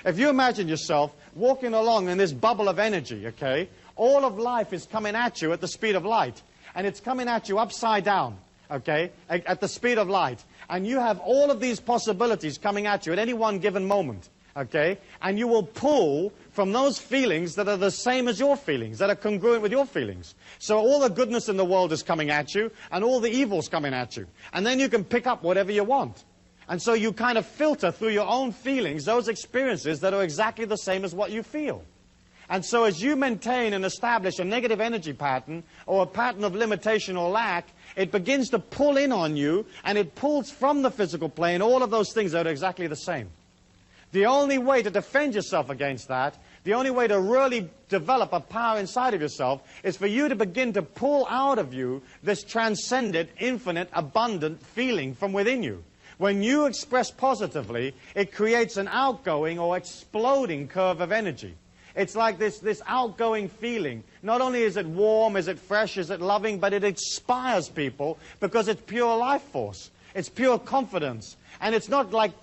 If you imagine yourself walking along in this bubble of energy, okay, all of life is coming at you at the speed of light. And it's coming at you upside down, okay, at the speed of light. And you have all of these possibilities coming at you at any one given moment, okay? And you will pull from those feelings that are the same as your feelings, that are congruent with your feelings. So all the goodness in the world is coming at you, and all the evil's coming at you. And then you can pick up whatever you want. And so you kind of filter through your own feelings those experiences that are exactly the same as what you feel. And so as you maintain and establish a negative energy pattern or a pattern of limitation or lack, it begins to pull in on you, and it pulls from the physical plane all of those things that are exactly the same. The only way to defend yourself against that, the only way to really develop a power inside of yourself, is for you to begin to pull out of you this transcendent, infinite, abundant feeling from within you. When you express positively, it creates an outgoing or exploding curve of energy. It's like this outgoing feeling. Not only is it warm, is it fresh, is it loving, but it inspires people because it's pure life force. It's pure confidence. And it's not like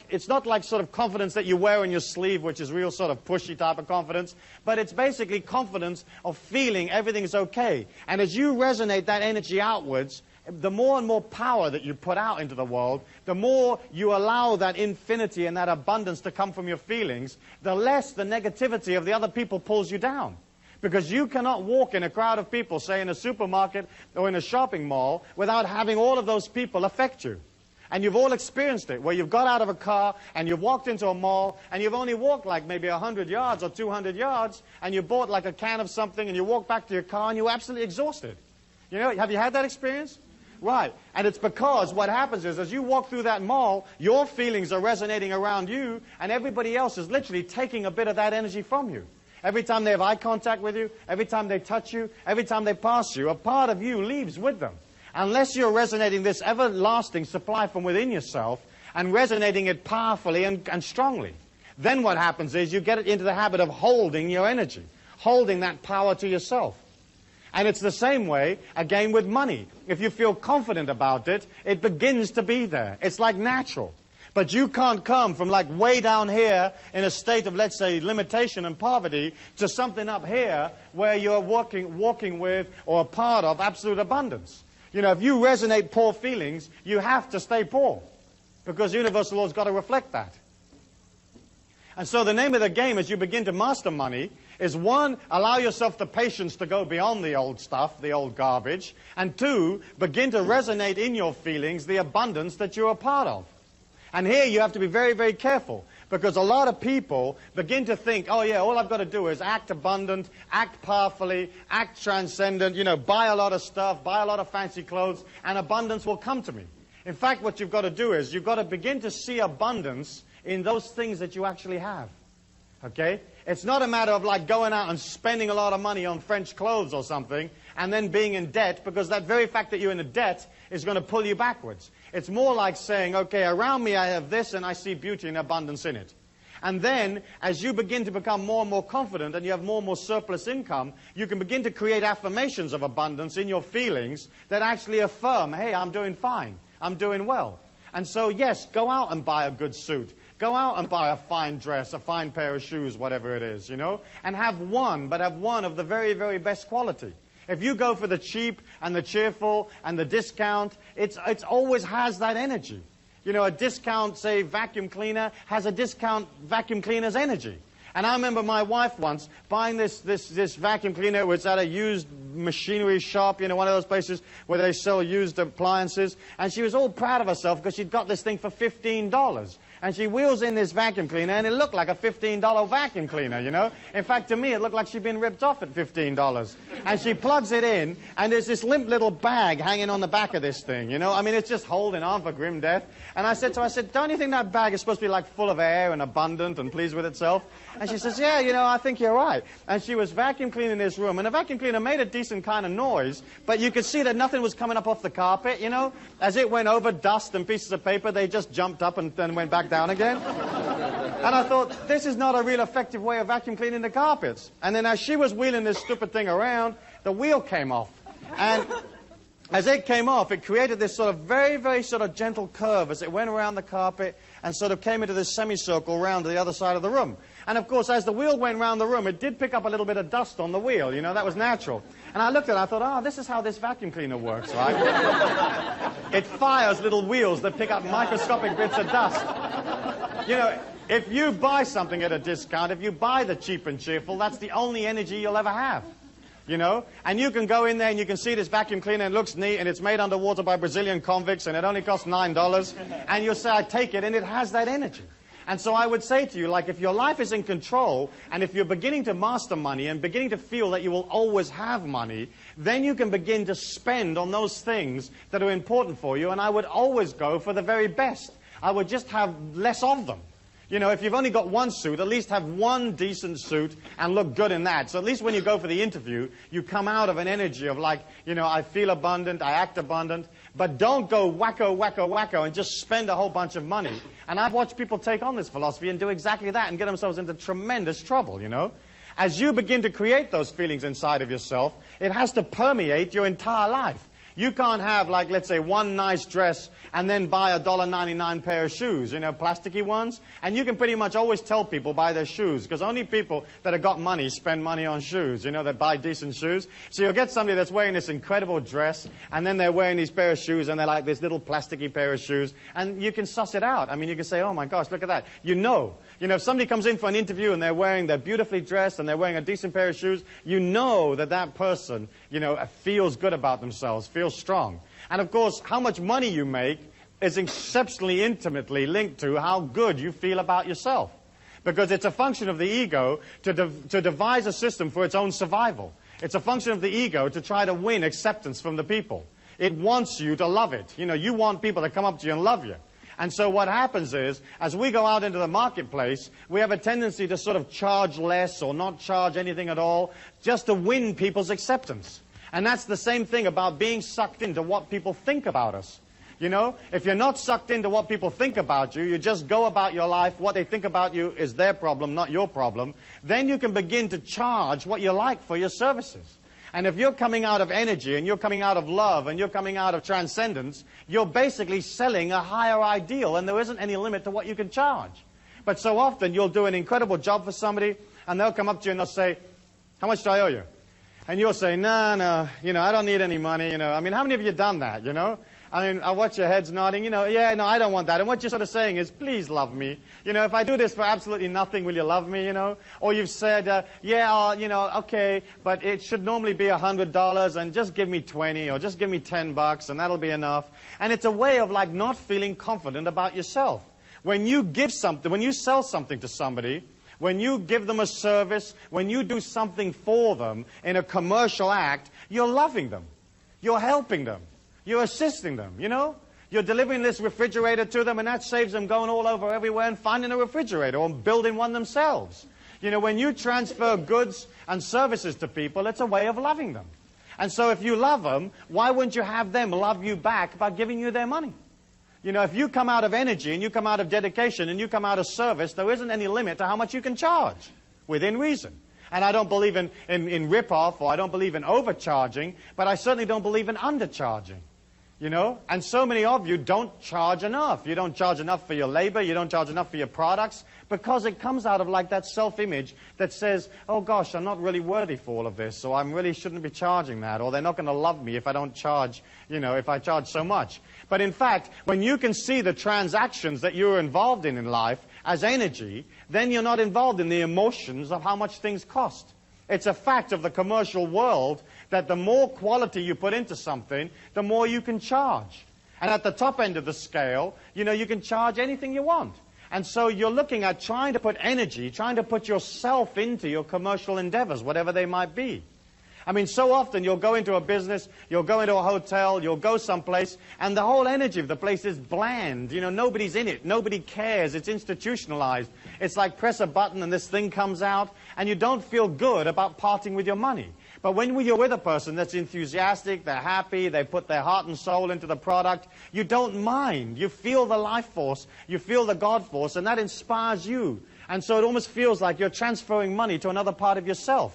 sort of confidence that you wear on your sleeve, which is real sort of pushy type of confidence, but it's basically confidence of feeling everything's okay. And as you resonate that energy outwards, the more and more power that you put out into the world, the more you allow that infinity and that abundance to come from your feelings, the less the negativity of the other people pulls you down. Because you cannot walk in a crowd of people, say in a supermarket or in a shopping mall, without having all of those people affect you. And you've all experienced it, where you've got out of a car and you've walked into a mall and you've only walked like maybe 100 yards or 200 yards and you bought like a can of something and you walk back to your car and you're absolutely exhausted. You know, have you had that experience? Right. And it's because what happens is as you walk through that mall, your feelings are resonating around you and everybody else is literally taking a bit of that energy from you. Every time they have eye contact with you, every time they touch you, every time they pass you, a part of you leaves with them. Unless you're resonating this everlasting supply from within yourself and resonating it powerfully and strongly. Then what happens is you get into the habit of holding your energy, holding that power to yourself. And it's the same way, again, with money. If you feel confident about it, it begins to be there. It's like natural. But you can't come from like way down here in a state of, let's say, limitation and poverty to something up here where you're walking with or a part of absolute abundance. You know, if you resonate poor feelings, you have to stay poor because universal law's got to reflect that. And so the name of the game as you begin to master money is one, allow yourself the patience to go beyond the old stuff, the old garbage, and two, begin to resonate in your feelings the abundance that you're a part of. And here you have to be very, very careful because a lot of people begin to think, oh yeah, all I've got to do is act abundant, act powerfully, act transcendent, you know, buy a lot of stuff, buy a lot of fancy clothes, and abundance will come to me. In fact, what you've got to do is you've got to begin to see abundance in those things that you actually have. Okay? It's not a matter of like going out and spending a lot of money on French clothes or something and then being in debt because that very fact that you're in a debt is going to pull you backwards. It's more like saying, okay, around me I have this and I see beauty and abundance in it. And then, as you begin to become more and more confident and you have more and more surplus income, you can begin to create affirmations of abundance in your feelings that actually affirm, hey, I'm doing fine, I'm doing well. And so, yes, go out and buy a good suit. Go out and buy a fine dress, a fine pair of shoes, whatever it is, you know, and have one, but have one of the very, very best quality. If you go for the cheap and the cheerful and the discount, it's always has that energy. You know, a discount, say, vacuum cleaner has a discount vacuum cleaner's energy. And I remember my wife once buying this vacuum cleaner. It was at a used machinery shop, you know, one of those places where they sell used appliances. And she was all proud of herself because she'd got this thing for $15. And she wheels in this vacuum cleaner, and it looked like a $15 vacuum cleaner, you know. In fact, to me, it looked like she'd been ripped off at $15. And she plugs it in, and there's this limp little bag hanging on the back of this thing, you know. I mean, it's just holding on for grim death. And I said to her, don't you think that bag is supposed to be like full of air and abundant and pleased with itself? And she says, yeah, you know, I think you're right. And she was vacuum cleaning this room, and the vacuum cleaner made a decent kind of noise, but you could see that nothing was coming up off the carpet, you know. As it went over dust and pieces of paper, they just jumped up and then went back down again. And I thought, this is not a real effective way of vacuum cleaning the carpets. And then as she was wheeling this stupid thing around, the wheel came off. And as it came off, it created this sort of very, very sort of gentle curve as it went around the carpet and sort of came into this semicircle around to the other side of the room. And of course, as the wheel went round the room, it did pick up a little bit of dust on the wheel, you know, that was natural. And I looked at it, I thought, oh, this is how this vacuum cleaner works, right? It fires little wheels that pick up microscopic bits of dust. You know, if you buy something at a discount, if you buy the cheap and cheerful, that's the only energy you'll ever have. You know, and you can go in there and you can see this vacuum cleaner and it looks neat and it's made underwater by Brazilian convicts and it only costs $9 and you'll say, I take it, and it has that energy. And so I would say to you, like, if your life is in control and if you're beginning to master money and beginning to feel that you will always have money, then you can begin to spend on those things that are important for you. And I would always go for the very best. I would just have less of them. You know, if you've only got one suit, at least have one decent suit and look good in that. So at least when you go for the interview, you come out of an energy of like, you know, I feel abundant, I act abundant. But don't go wacko, wacko, wacko and just spend a whole bunch of money. And I've watched people take on this philosophy and do exactly that and get themselves into tremendous trouble, you know. As you begin to create those feelings inside of yourself, it has to permeate your entire life. You can't have, like, let's say, one nice dress and then buy a $1.99 pair of shoes, you know, plasticky ones. And you can pretty much always tell people buy their shoes, because only people that have got money spend money on shoes, you know, that buy decent shoes. So you'll get somebody that's wearing this incredible dress, and then they're wearing these pair of shoes, and they're like this little plasticky pair of shoes. And you can suss it out. I mean, you can say, oh, my gosh, look at that. You know, if somebody comes in for an interview and they're beautifully dressed and they're wearing a decent pair of shoes, you know that that person, you know, feels good about themselves, feels strong. And of course, how much money you make is exceptionally intimately linked to how good you feel about yourself. Because it's a function of the ego to devise a system for its own survival. It's a function of the ego to try to win acceptance from the people. It wants you to love it. You know, you want people to come up to you and love you. And so what happens is, as we go out into the marketplace, we have a tendency to sort of charge less or not charge anything at all, just to win people's acceptance. And that's the same thing about being sucked into what people think about us. You know, if you're not sucked into what people think about you, you just go about your life, what they think about you is their problem, not your problem, then you can begin to charge what you like for your services. And if you're coming out of energy, and you're coming out of love, and you're coming out of transcendence, you're basically selling a higher ideal, and there isn't any limit to what you can charge. But so often, you'll do an incredible job for somebody, and they'll come up to you and they'll say, how much do I owe you? And you'll say, no, you know, I don't need any money, you know. I mean, how many of you have done that, you know? I mean, I watch your heads nodding, you know, yeah, no, I don't want that. And what you're sort of saying is, please love me. You know, if I do this for absolutely nothing, will you love me, you know? Or you've said, yeah, you know, okay, but it should normally be $100 and just give me 20 or just give me $10 and that'll be enough. And it's a way of like not feeling confident about yourself. When you give something, when you sell something to somebody, when you give them a service, when you do something for them in a commercial act, you're loving them. You're helping them. You're assisting them, you know? You're delivering this refrigerator to them, and that saves them going all over everywhere and finding a refrigerator or building one themselves. You know, when you transfer goods and services to people, it's a way of loving them. And so if you love them, why wouldn't you have them love you back by giving you their money? You know, if you come out of energy and you come out of dedication and you come out of service, there isn't any limit to how much you can charge within reason. And I don't believe in rip-off, or I don't believe in overcharging, but I certainly don't believe in undercharging. You know, and so many of you don't charge enough. You don't charge enough for your labor. You don't charge enough for your products, because it comes out of like that self-image that says, oh gosh, I'm not really worthy for all of this, so I really shouldn't be charging that, or they're not going to love me if I don't charge, you know, if I charge so much. But in fact, when you can see the transactions that you're involved in life as energy, then you're not involved in the emotions of how much things cost. It's a fact of the commercial world that the more quality you put into something, the more you can charge. And at the top end of the scale, you know, you can charge anything you want. And so you're looking at trying to put energy, trying to put yourself into your commercial endeavors, whatever they might be. I mean, so often you'll go into a business, you'll go into a hotel, you'll go someplace, and the whole energy of the place is bland. You know, nobody's in it. Nobody cares. It's institutionalized. It's like press a button and this thing comes out, and you don't feel good about parting with your money. But when you're with a person that's enthusiastic, they're happy, they put their heart and soul into the product, you don't mind. You feel the life force, you feel the God force, and that inspires you. And so it almost feels like you're transferring money to another part of yourself.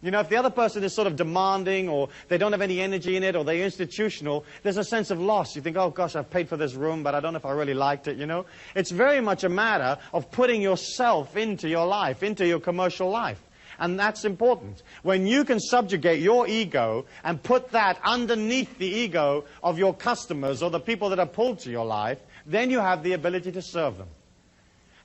You know, if the other person is sort of demanding, or they don't have any energy in it, or they're institutional, there's a sense of loss. You think, oh gosh, I've paid for this room, but I don't know if I really liked it, you know. It's very much a matter of putting yourself into your life, into your commercial life. And that's important. When you can subjugate your ego and put that underneath the ego of your customers or the people that are pulled to your life, then you have the ability to serve them.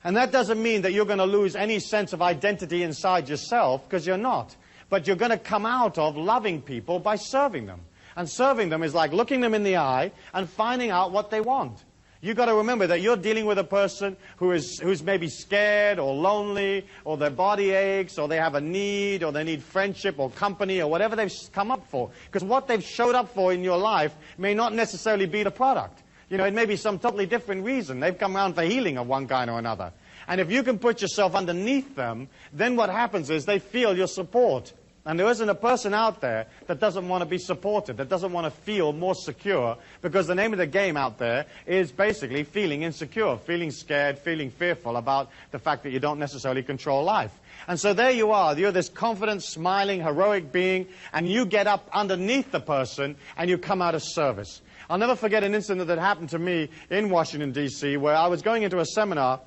And that doesn't mean that you're going to lose any sense of identity inside yourself, because you're not. But you're going to come out of loving people by serving them. And serving them is like looking them in the eye and finding out what they want. You've got to remember that you're dealing with a person who's maybe scared or lonely, or their body aches, or they have a need, or they need friendship or company, or whatever they've come up for. Because what they've showed up for in your life may not necessarily be the product. You know, it may be some totally different reason. They've come around for healing of one kind or another. And if you can put yourself underneath them, then what happens is they feel your support. And there isn't a person out there that doesn't want to be supported, that doesn't want to feel more secure, because the name of the game out there is basically feeling insecure, feeling scared, feeling fearful about the fact that you don't necessarily control life. And so there you are. You're this confident, smiling, heroic being, and you get up underneath the person and you come out of service. I'll never forget an incident that happened to me in Washington, D.C., where I was going into a seminar,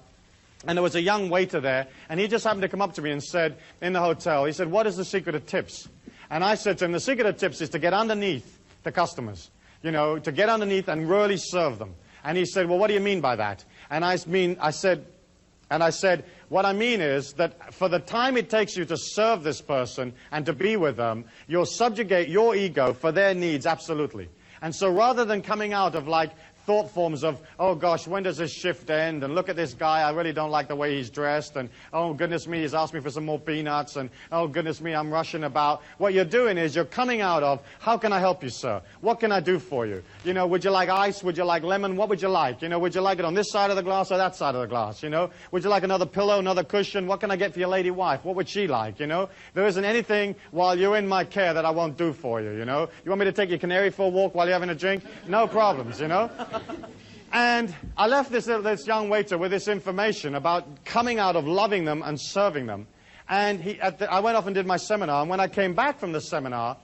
and there was a young waiter there, and he just happened to come up to me and said, in the hotel, he said, "What is the secret of tips?" And I said to him, the secret of tips is to get underneath the customers, you know, to get underneath and really serve them. And he said, "Well, what do you mean by that?" And I said, what I mean is that for the time it takes you to serve this person and to be with them, you'll subjugate your ego for their needs, absolutely. And so rather than coming out of like thought forms of, oh gosh, when does this shift end? And look at this guy, I really don't like the way he's dressed. And oh goodness me, he's asked me for some more peanuts. And oh goodness me, I'm rushing about. What you're doing is you're coming out of, how can I help you, sir? What can I do for you? You know, would you like ice? Would you like lemon? What would you like? You know, would you like it on this side of the glass or that side of the glass? You know, would you like another pillow, another cushion? What can I get for your lady wife? What would she like? You know, there isn't anything while you're in my care that I won't do for you, you know. You want me to take your canary for a walk while you're having a drink? No problems, you know. And I left this young waiter with this information about coming out of loving them and serving them. And I went off and did my seminar. And when I came back from the seminar,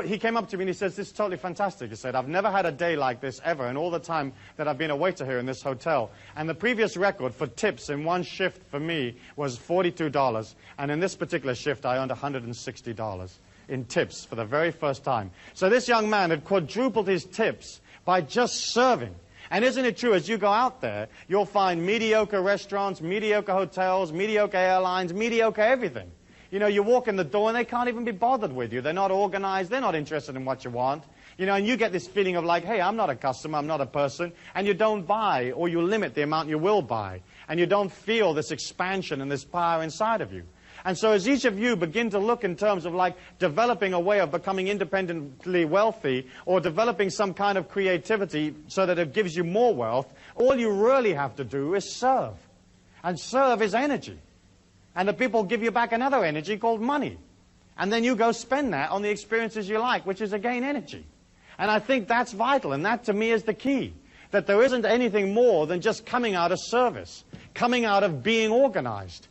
he came up to me and he says, "This is totally fantastic." He said, "I've never had a day like this ever in all the time that I've been a waiter here in this hotel. And the previous record for tips in one shift for me was $42. And in this particular shift, I earned $160 in tips for the very first time." So this young man had quadrupled his tips by just serving. And isn't it true, as you go out there, you'll find mediocre restaurants, mediocre hotels, mediocre airlines, mediocre everything. You know, you walk in the door and they can't even be bothered with you. They're not organized. They're not interested in what you want. You know, and you get this feeling of like, hey, I'm not a customer, I'm not a person. And you don't buy, or you limit the amount you will buy. And you don't feel this expansion and this power inside of you. And so as each of you begin to look in terms of like developing a way of becoming independently wealthy, or developing some kind of creativity so that it gives you more wealth, all you really have to do is serve. And serve is energy. And the people give you back another energy called money. And then you go spend that on the experiences you like, which is again energy. And I think that's vital, and that to me is the key. That there isn't anything more than just coming out of service, coming out of being organized.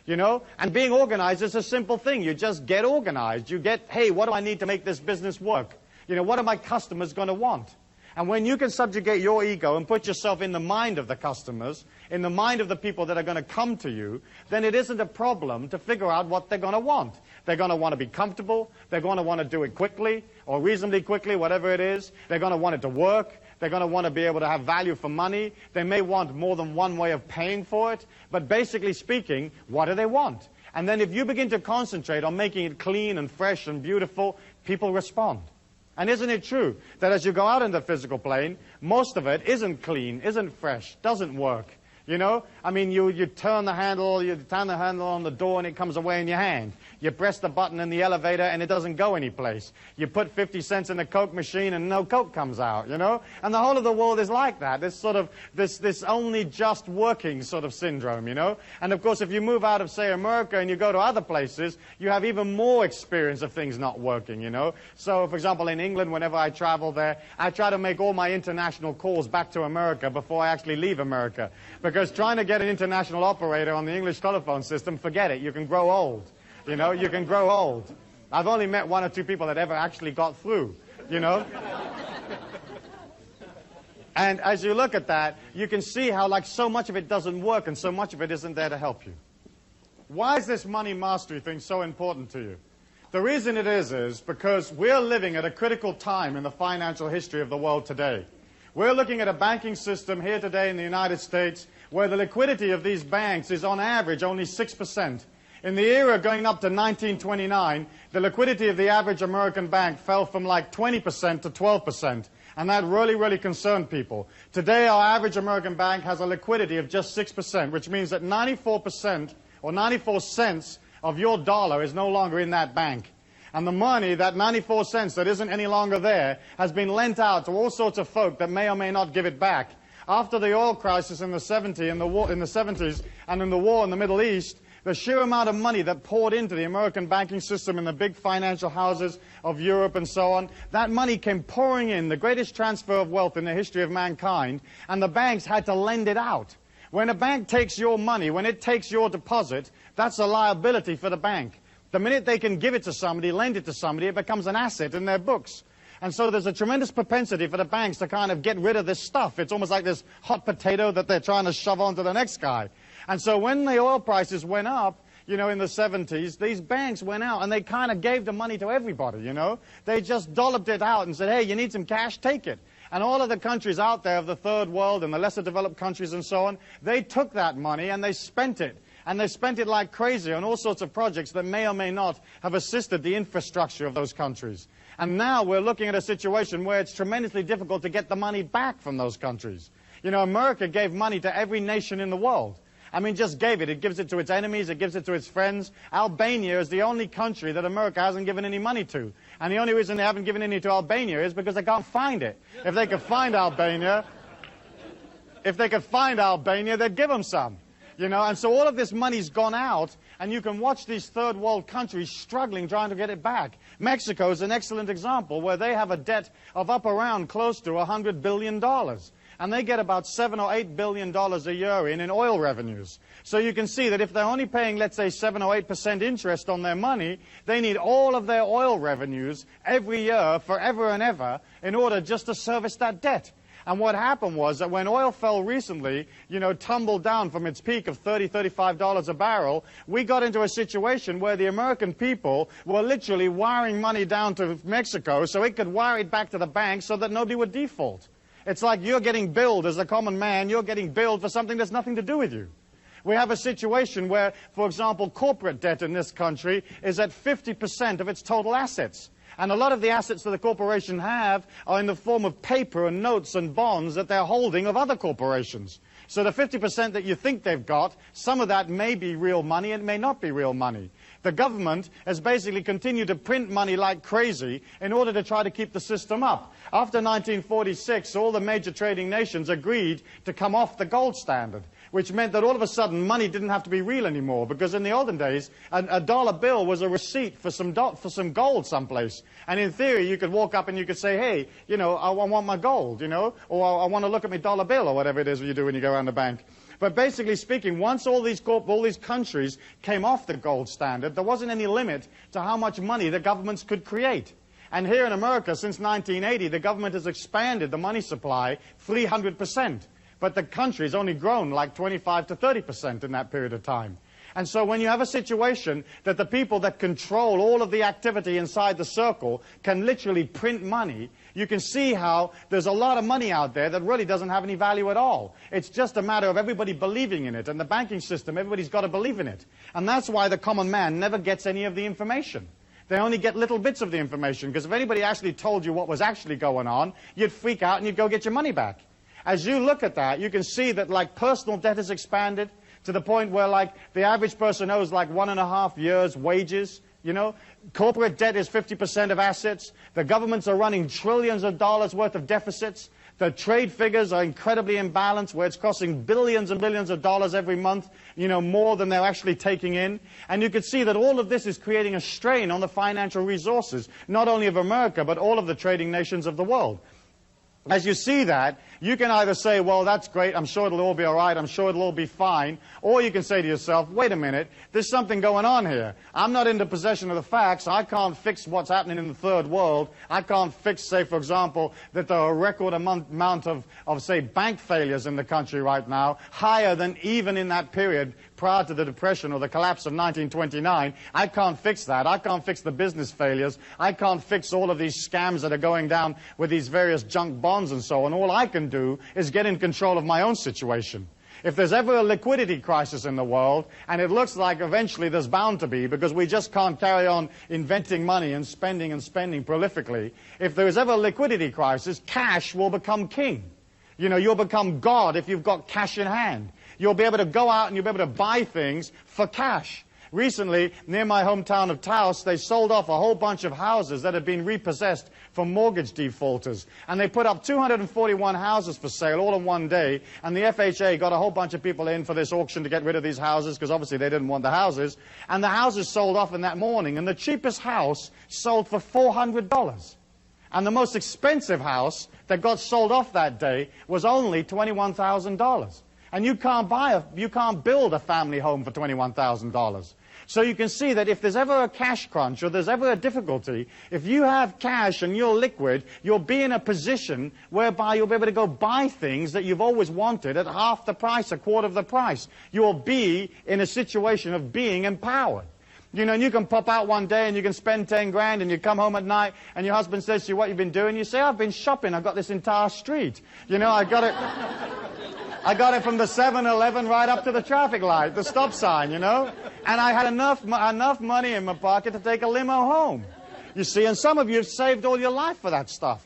You know, and being organized is a simple thing. You just get organized. You get, hey, what do I need to make this business work? You know, what are my customers going to want? And when you can subjugate your ego and put yourself in the mind of the customers, in the mind of the people that are going to come to you, then it isn't a problem to figure out what they're going to want. They're going to want to be comfortable. They're going to want to do it quickly or reasonably quickly, whatever it is. They're going to want it to work. They're going to want to be able to have value for money. They may want more than one way of paying for it. But basically speaking, what do they want? And then if you begin to concentrate on making it clean and fresh and beautiful, people respond. And isn't it true that as you go out in the physical plane, most of it isn't clean, isn't fresh, doesn't work? You know, I mean, you turn the handle on the door and it comes away in your hand. You press the button in the elevator and it doesn't go anyplace. You put 50 cents in the Coke machine and no Coke comes out, you know? And the whole of the world is like that. This sort of, this only just working sort of syndrome, you know? And of course, if you move out of, say, America and you go to other places, you have even more experience of things not working, you know? So, for example, in England, whenever I travel there, I try to make all my international calls back to America before I actually leave America. Because trying to get an international operator on the English telephone system, forget it. You can grow old. You know, you can grow old. I've only met one or two people that ever actually got through, you know. And as you look at that, you can see how like so much of it doesn't work and so much of it isn't there to help you. Why is this money mastery thing so important to you? The reason it is because we're living at a critical time in the financial history of the world today. We're looking at a banking system here today in the United States where the liquidity of these banks is on average only 6%. In the era going up to 1929, the liquidity of the average American bank fell from like 20% to 12%. And that really, really concerned people. Today, our average American bank has a liquidity of just 6%, which means that 94% or 94 cents of your dollar is no longer in that bank. And the money, that 94 cents that isn't any longer there, has been lent out to all sorts of folk that may or may not give it back. After the oil crisis in the 70s and in the war in the Middle East, the sheer amount of money that poured into the American banking system and the big financial houses of Europe and so on, that money came pouring in, the greatest transfer of wealth in the history of mankind, and the banks had to lend it out. When a bank takes your money, when it takes your deposit, that's a liability for the bank. The minute they can give it to somebody, lend it to somebody, it becomes an asset in their books. And so there's a tremendous propensity for the banks to kind of get rid of this stuff. It's almost like this hot potato that they're trying to shove onto the next guy. And so when the oil prices went up, you know, in the 70s, these banks went out and they kind of gave the money to everybody, you know. They just dolloped it out and said, hey, you need some cash, take it. And all of the countries out there of the third world and the lesser developed countries and so on, they took that money and they spent it. And they spent it like crazy on all sorts of projects that may or may not have assisted the infrastructure of those countries. And now we're looking at a situation where it's tremendously difficult to get the money back from those countries. You know, America gave money to every nation in the world. I mean, just gave it. It gives it to its enemies. It gives it to its friends. Albania is the only country that America hasn't given any money to. And the only reason they haven't given any to Albania is because they can't find it. If they could find Albania, they'd give them some. You know, and so all of this money's gone out, and you can watch these third world countries struggling trying to get it back. Mexico is an excellent example where they have a debt of up around close to $100 billion. And they get about $7 or $8 billion a year in oil revenues. So you can see that if they're only paying, let's say, 7 or 8% interest on their money, they need all of their oil revenues every year, forever and ever, in order just to service that debt. And what happened was that when oil fell recently, you know, tumbled down from its peak of $30, $35 a barrel, we got into a situation where the American people were literally wiring money down to Mexico so it could wire it back to the bank so that nobody would default. It's like you're getting billed as a common man, you're getting billed for something that's nothing to do with you. We have a situation where, for example, corporate debt in this country is at 50% of its total assets. And a lot of the assets that the corporation have are in the form of paper and notes and bonds that they're holding of other corporations. So the 50% that you think they've got, some of that may be real money and it may not be real money. The government has basically continued to print money like crazy in order to try to keep the system up. After 1946, all the major trading nations agreed to come off the gold standard, which meant that all of a sudden money didn't have to be real anymore, because in the olden days, a dollar bill was a receipt for some gold someplace. And in theory, you could walk up and you could say, hey, you know, I want my gold, you know, or I want to look at my dollar bill, or whatever it is you do when you go around the bank. But basically speaking, once all these countries came off the gold standard, there wasn't any limit to how much money the governments could create. And here in America, since 1980, the government has expanded the money supply 300%. But the country's only grown like 25 to 30% in that period of time. And so when you have a situation that the people that control all of the activity inside the circle can literally print money, you can see how there's a lot of money out there that really doesn't have any value at all. It's just a matter of everybody believing in it. And the banking system, everybody's got to believe in it. And that's why the common man never gets any of the information. They only get little bits of the information, because if anybody actually told you what was actually going on, you'd freak out and you'd go get your money back. As you look at that, you can see that like personal debt has expanded to the point where like the average person owes like 1.5 years' wages, you know. Corporate debt is 50% of assets. The governments are running trillions of dollars worth of deficits. The trade figures are incredibly imbalanced, where it's costing billions and billions of dollars every month, you know, more than they're actually taking in. And you can see that all of this is creating a strain on the financial resources, not only of America, but all of the trading nations of the world. as you see that, you can either say, well, that's great, I'm sure it'll all be all right, I'm sure it'll all be fine, or you can say to yourself, wait a minute, there's something going on here. I'm not in the possession of the facts. I can't fix what's happening in the third world. I can't fix, say, for example, that there are a record amount of, say, bank failures in the country right now, higher than even in that period prior to the Depression or the collapse of 1929. I can't fix that. I can't fix the business failures. I can't fix all of these scams that are going down with these various junk bonds and so on. All I can do is get in control of my own situation. If there's ever a liquidity crisis in the world, and it looks like eventually there's bound to be because we just can't carry on inventing money and spending prolifically, if there is ever a liquidity crisis, cash will become king. You know, you'll become God if you've got cash in hand. You'll be able to go out and you'll be able to buy things for cash. Recently, near my hometown of Taos, they sold off a whole bunch of houses that had been repossessed from mortgage defaulters. And they put up 241 houses for sale all in one day. And the FHA got a whole bunch of people in for this auction to get rid of these houses because obviously they didn't want the houses. And the houses sold off in that morning. And the cheapest house sold for $400. And the most expensive house that got sold off that day was only $21,000. And you can't build a family home for $21,000. So you can see that if there's ever a cash crunch or there's ever a difficulty, if you have cash and you're liquid, you'll be in a position whereby you'll be able to go buy things that you've always wanted at half the price, a quarter of the price. You'll be in a situation of being empowered. You know, and you can pop out one day and you can spend 10 grand and you come home at night and your husband says to you, what you've been doing? You say, I've been shopping. I've got this entire street. You know, I got it from the 7-Eleven right up to the traffic light, the stop sign, you know. And I had enough money in my pocket to take a limo home. You see, and some of you have saved all your life for that stuff.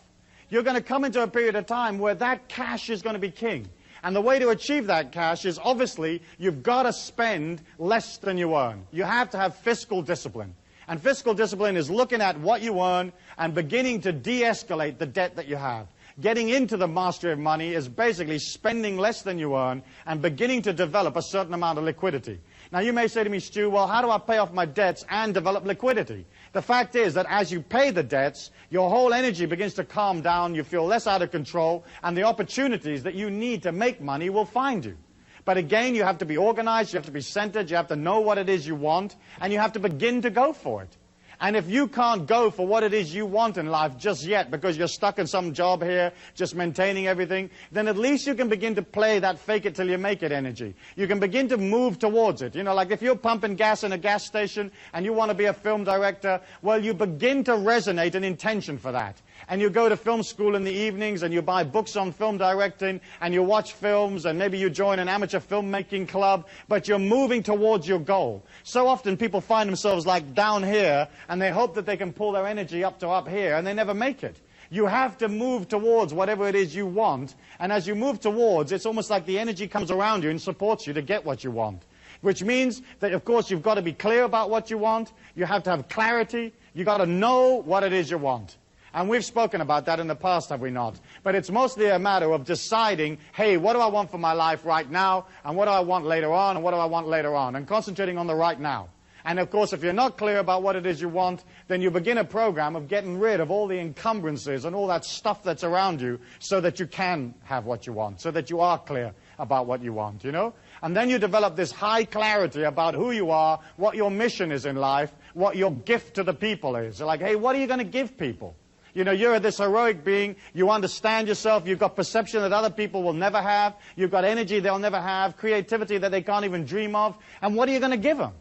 You're going to come into a period of time where that cash is going to be king. And the way to achieve that cash is obviously you've got to spend less than you earn. You have to have fiscal discipline. And fiscal discipline is looking at what you earn and beginning to de-escalate the debt that you have. Getting into the mastery of money is basically spending less than you earn and beginning to develop a certain amount of liquidity. Now you may say to me, Stu, well, how do I pay off my debts and develop liquidity? The fact is that as you pay the debts, your whole energy begins to calm down, you feel less out of control, and the opportunities that you need to make money will find you. But again, you have to be organized, you have to be centered, you have to know what it is you want, and you have to begin to go for it. And if you can't go for what it is you want in life just yet because you're stuck in some job here, just maintaining everything, then at least you can begin to play that fake it till you make it energy. You can begin to move towards it. You know, like if you're pumping gas in a gas station and you want to be a film director, well, you begin to resonate an intention for that. And you go to film school in the evenings and you buy books on film directing and you watch films and maybe you join an amateur filmmaking club, but you're moving towards your goal. So often people find themselves like down here and they hope that they can pull their energy up to up here and they never make it. You have to move towards whatever it is you want, and as you move towards, it's almost like the energy comes around you and supports you to get what you want. Which means that, of course, you've got to be clear about what you want, you have to have clarity, you've got to know what it is you want. And we've spoken about that in the past, have we not? But it's mostly a matter of deciding, hey, what do I want for my life right now, and what do I want later on, and what do I want later on, and concentrating on the right now. And of course, if you're not clear about what it is you want, then you begin a program of getting rid of all the encumbrances and all that stuff that's around you so that you can have what you want, so that you are clear about what you want, you know? And then you develop this high clarity about who you are, what your mission is in life, what your gift to the people is. You're like, hey, what are you going to give people? You know, you're this heroic being, you understand yourself, you've got perception that other people will never have, you've got energy they'll never have, creativity that they can't even dream of, and what are you going to give them?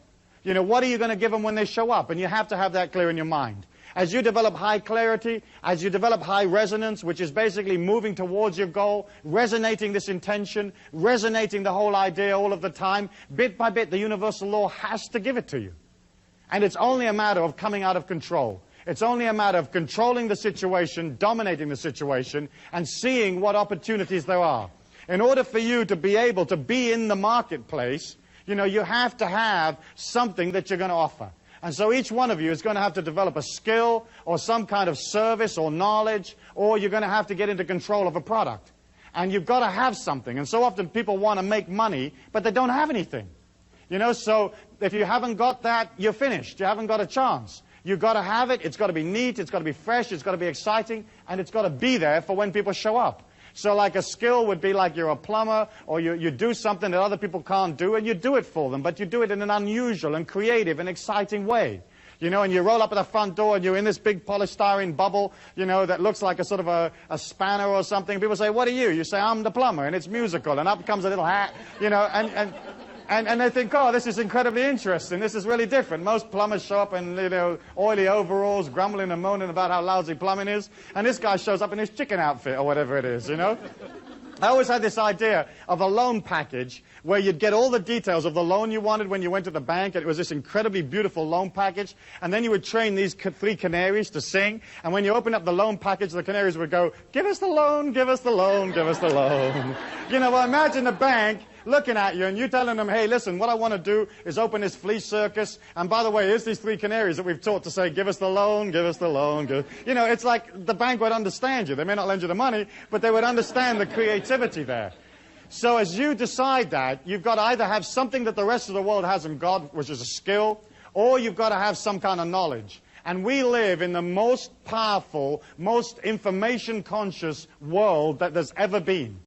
You know, what are you going to give them when they show up? And you have to have that clear in your mind. As you develop high clarity, as you develop high resonance, which is basically moving towards your goal, resonating this intention, resonating the whole idea all of the time, bit by bit, the universal law has to give it to you. And it's only a matter of coming out of control. It's only a matter of controlling the situation, dominating the situation, and seeing what opportunities there are. In order for you to be able to be in the marketplace, you know, you have to have something that you're going to offer. And so each one of you is going to have to develop a skill or some kind of service or knowledge, or you're going to have to get into control of a product. And you've got to have something. And so often people want to make money, but they don't have anything. You know, so if you haven't got that, you're finished. You haven't got a chance. You've got to have it. It's got to be neat. It's got to be fresh. It's got to be exciting. And it's got to be there for when people show up. So like a skill would be like you're a plumber, or you do something that other people can't do, and you do it for them. But you do it in an unusual and creative and exciting way. You know, and you roll up at the front door, and you're in this big polystyrene bubble, you know, that looks like a sort of a spanner or something. People say, what are you? You say, I'm the plumber, and it's musical. And up comes a little hat, you know, and they think, oh, this is incredibly interesting. This is really different. Most plumbers show up in, you know, oily overalls, grumbling and moaning about how lousy plumbing is. And this guy shows up in his chicken outfit or whatever it is, you know. I always had this idea of a loan package where you'd get all the details of the loan you wanted when you went to the bank. And it was this incredibly beautiful loan package. And then you would train these 3 canaries to sing. And when you open up the loan package, the canaries would go, give us the loan, give us the loan, give us the loan. You know, well, imagine the bank looking at you and you telling them, hey, listen, what I want to do is open this flea circus. And by the way, here's these 3 canaries that we've taught to say, give us the loan, give us the loan. You know, it's like the bank would understand you. They may not lend you the money, but they would understand the creativity there. So as you decide that, you've got to either have something that the rest of the world hasn't got, which is a skill, or you've got to have some kind of knowledge. And we live in the most powerful, most information-conscious world that there's ever been.